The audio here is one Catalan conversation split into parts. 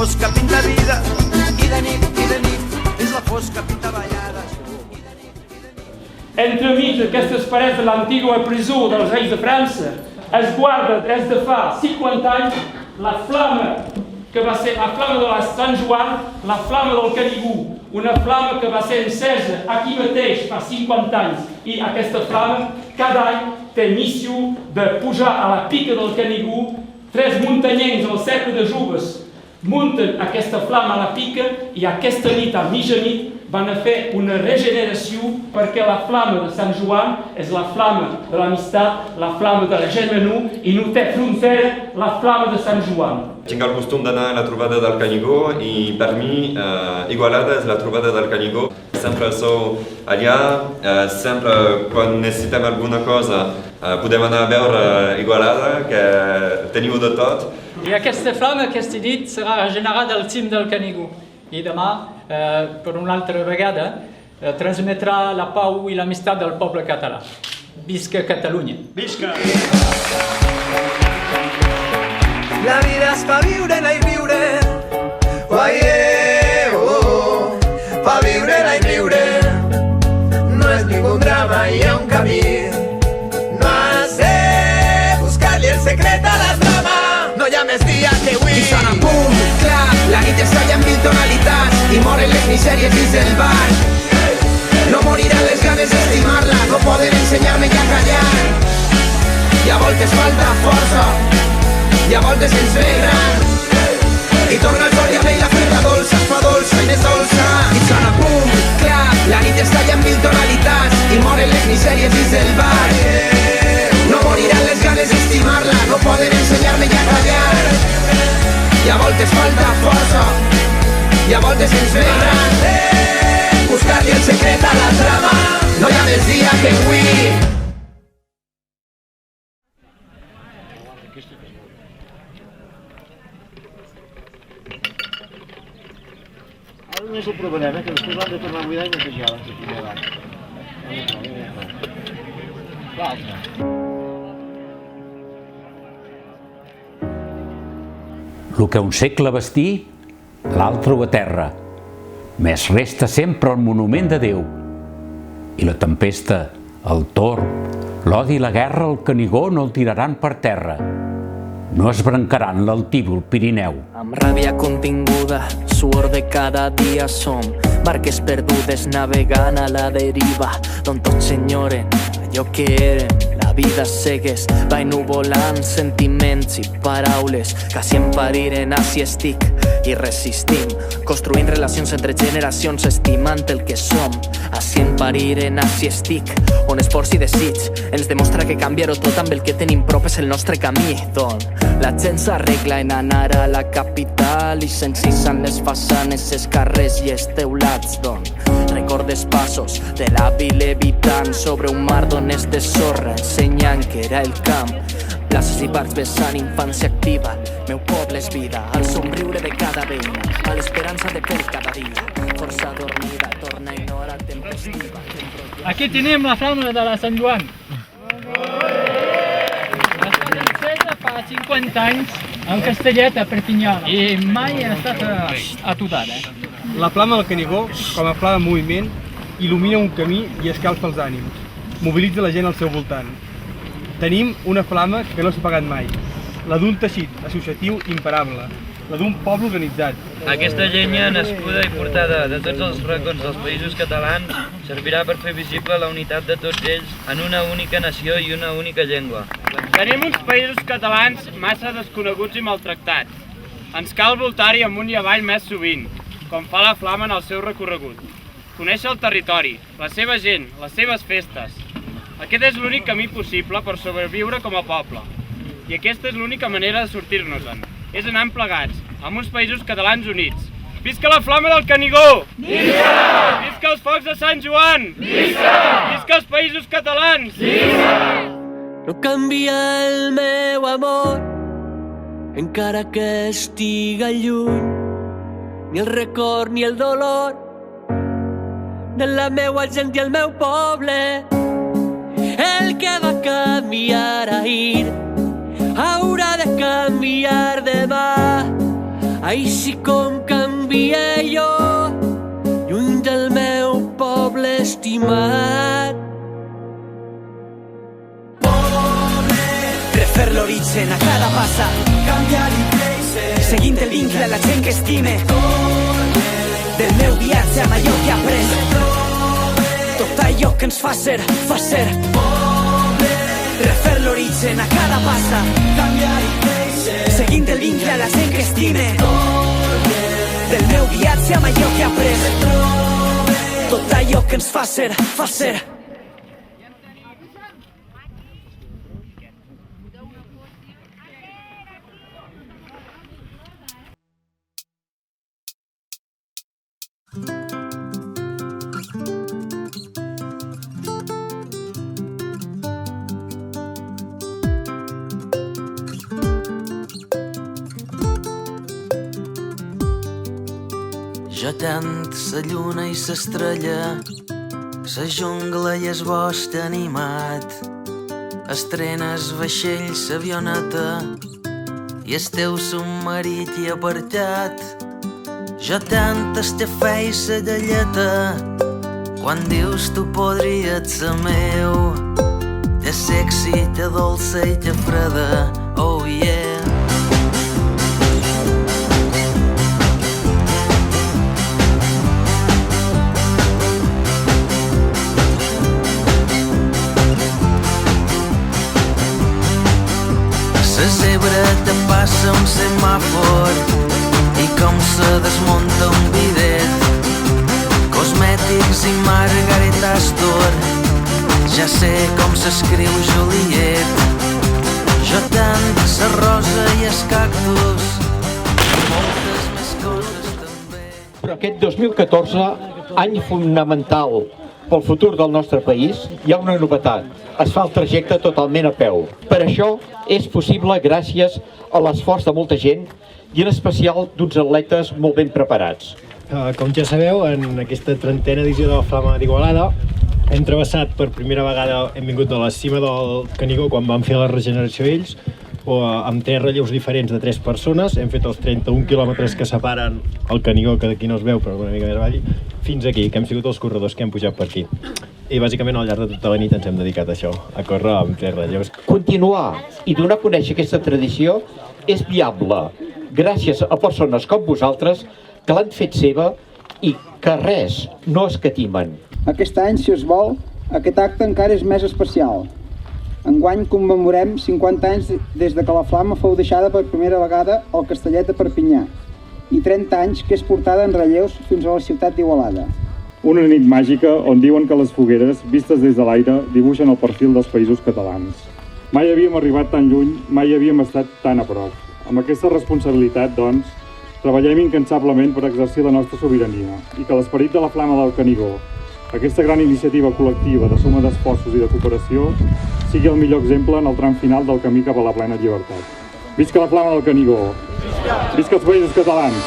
fosca pinta vida, i de nit, és la fosca pinta ballades. Entremig d'aquestes parets de l'antiga presó dels reis de França es guarda des de fa 50 anys la flama que va ser la flama de la Sant Joan, la flama del Canigó, una flama que va ser encesa aquí mateix fa 50 anys, i aquesta flama cada any té missió de pujar a la pica del Canigó. 3 muntanyencs al cercle de joves munten aquesta flama a la pica i aquesta nit, a mitjanit, van a fer una regeneració perquè la flama de Sant Joan és la flama de l'amistat, la flama de la germanor, i no té frontera la flama de Sant Joan. Tinc el costum d'anar a la trobada del Canigó i per mi Igualada és la trobada del Canigó. Sempre sou allà, sempre quan necessitem alguna cosa podem anar a veure Igualada, que teniu de tot. I aquesta flama aquesta nit serà regenerada al cim del Canigó. I demà, per una altra vegada, transmetrà la pau i l'amistat del poble català. Visca Catalunya! Visca! La vida és pa viure-la i riure, pa viure-la i riure. No és ningú drama, hi ha un camí. No has de buscar-li el secret a la trama. No hi ha més dia que avui. I sona pum, clar, la nit es talla en 1000 tonalitats i moren les misèries dins del bar. No moriran les ganes d'estimar-la, no poden ensenyar-me ja a callar. I a voltes falta força, i a voltes ens ve gran. I torna el sol i amb ell la fruita dolça es fa dolça i més dolça. I sona pum, clar, la nit es talla en 1000 tonalitats i moren les misèries dins del bar. No moriran les ganes d'estimar-la, no poden ensenyar-me ja a callar. I a voltes falta força, i a voltes ens ve gran. Buscar-li el secret a la trama, no hi ha més dia que avui. Ara només ho provarem, que després l'han de tornar a buidar i netejar abans de primer davant. L'altre. Lo que un segle bastí, l'altre ho aterra. Més resta sempre el monument de Déu. I la tempesta, el torb, l'odi i la guerra, el Canigó no el tiraran per terra. No esbrancaran l'altívol Pirineu. Amb ràbia continguda, suor de cada dia som barques perdudes navegant a la deriva, d'on tots s'enyoren allò que eren. La vida segueix, va ennuvolant sentiments i paraules que si em pariren així estic i resistim, construint relacions entre generacions, estimant el que som. Així em pariren, així estic, on esforç i desig ens demostra que canviar-ho tot amb el que tenim prop és el nostre camí, d'on la gent s'arregla en anar a la capital i s'encisen les façanes, els carrers i els teulats, d'on recordes passos de l'hàbil evitant sobre un mar d'on és de sorra, ensenyant que era el camp, places i parcs vessant infància activa. Meu poble és vida, al somriure de cada veïna, a l'esperança de fer cada dia, força dormida, torna en hora tempestiva. Aquí tenim la flama de la Sant Joan. Ha estat encesa fa 50 anys en Castellet, a Perpinyà, i mai ha estat atutada. La flama del Canigó, com a flama de moviment, il·lumina un camí i escalfa els ànims. Mobilitza la gent al seu voltant. Tenim una flama que no s'ha apagat mai, la d'un teixit associatiu imparable, la d'un poble organitzat. Aquesta llenya nascuda i portada de tots els racons dels països catalans servirà per fer visible la unitat de tots ells en una única nació i una única llengua. Tenim uns països catalans massa desconeguts i maltractats. Ens cal voltar-hi amunt i avall més sovint, com fa la flama en el seu recorregut. Conèixer el territori, la seva gent, les seves festes. Aquest és l'únic camí possible per sobreviure com a poble. I aquesta és l'única manera de sortir-nos-en. És anant plegats, amb uns països catalans units. Visca la flama del Canigó! Visca! Visca els focs de Sant Joan! Visca! Visca els països catalans! Visca! No canvia el meu amor, encara que estiga lluny, ni el record ni el dolor de la meua gent i el meu poble. El que va canviar ahir haurà de canviar demà. Així com canvia jo, lluny del meu poble estimat. Refer l'origen a cada passa, canviar i créixer, seguint el vincle a la gent que estime. Del meu viatge amb allò que he après, tot allò que ens fa ser, refer l'origen a cada passa, canviar i créixer, seguint el vincle a la gent que estime. Del meu viatge amb allò que he après, tot allò que ens fa ser. Jo tant sa lluna i s'estrella, sa jungla i es bosc animat, estrenes vaixell s'avioneta i el teu submarit i apartat. Jo tant estafè i sa galleta, quan dius tu podries ser meu, te sexy, te dolça i te freda, oh yeah. La zebra te passa un semàfor i com se desmunta un bidet. Cosmètics i Margaret Astor, ja sé com s'escriu Juliet. Jo tant sa rosa i el cactus i moltes més coses també. Però aquest 2014, any fonamental pel futur del nostre país, hi ha una novetat. Es fa el trajecte totalment a peu. Per això és possible gràcies a l'esforç de molta gent i en especial d'uns atletes molt ben preparats. Com ja sabeu, en aquesta 30a edició de la Flama d'Igualada hem travessat per primera vegada, hem vingut de la cima del Canigó quan vam fer la regeneració ells, amb 3 relleus diferents de 3 persones, hem fet els 31 quilòmetres que separen el Canigó, que d'aquí no es veu però una mica més avall, fins aquí, que hem sigut els corredors que hem pujat per aquí. I bàsicament al llarg de tota la nit ens hem dedicat a això, a córrer amb 3 relleus. Continuar i donar a conèixer aquesta tradició és viable gràcies a persones com vosaltres que l'han fet seva i que res no escatimen. Aquest any, si es vol, aquest acte encara és més especial. Enguany commemorem 50 anys des que la flama fou deixada per primera vegada al Castellet de Perpinyà i 30 anys que és portada en relleus fins a la ciutat d'Igualada. Una nit màgica on diuen que les fogueres, vistes des de l'aire, dibuixen el perfil dels països catalans. Mai havíem arribat tan lluny, mai havíem estat tan a prop. Amb aquesta responsabilitat, doncs, treballem incansablement per exercir la nostra sobirania i que l'esperit de la Flama del Canigó, aquesta gran iniciativa col·lectiva de suma d'esforços i de cooperació, sigui el millor exemple en el tram final del camí cap a la plena llibertat. Visca la Flama del Canigó! Visca els països catalans!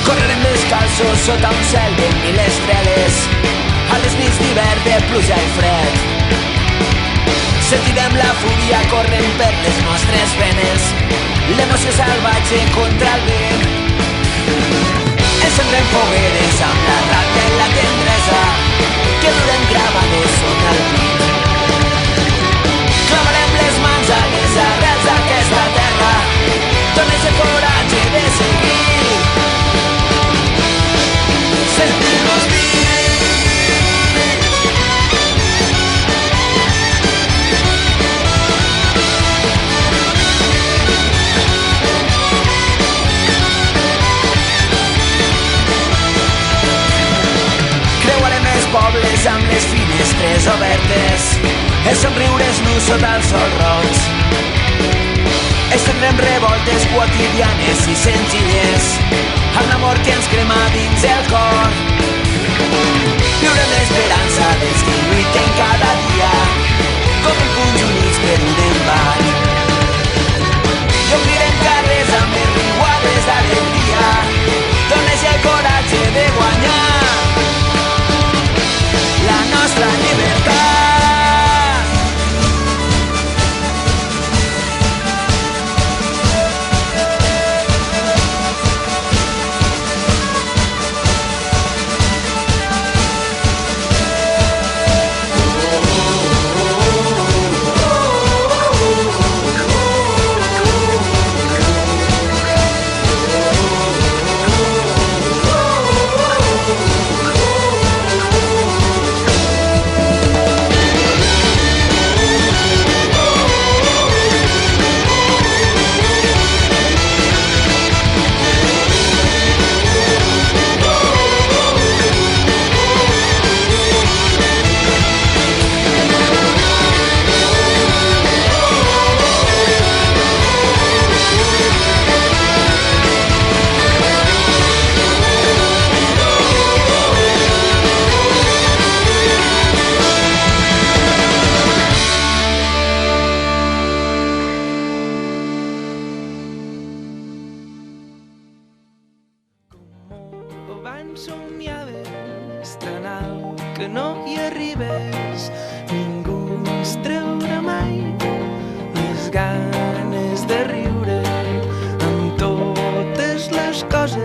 Correrem descalços sota un cel de 1000 estreles, a les nits d'hivern de pluja i fred. Sentirem la fúria corrent per les nostres venes, l'emoció salvatge contra el vent. Encendrem fogueres amb la rata i la tendresa que durem gravades sota el pit. Clavarem les mans a les arrels d'aquesta terra, dones el coratge de seguir. Sentir-nos pobles amb les finestres obertes, els somriures nus sota el sol roig. Estendrem revoltes quotidianes i senzilles amb l'amor que ens crema dins el cor. Viurem l'esperança dels que lluiten cada dia com en punys units per un embat. I omplirem carrers somiaves tan alt que no hi arribes. Ningú ens treurà mai les ganes de riure amb totes les coses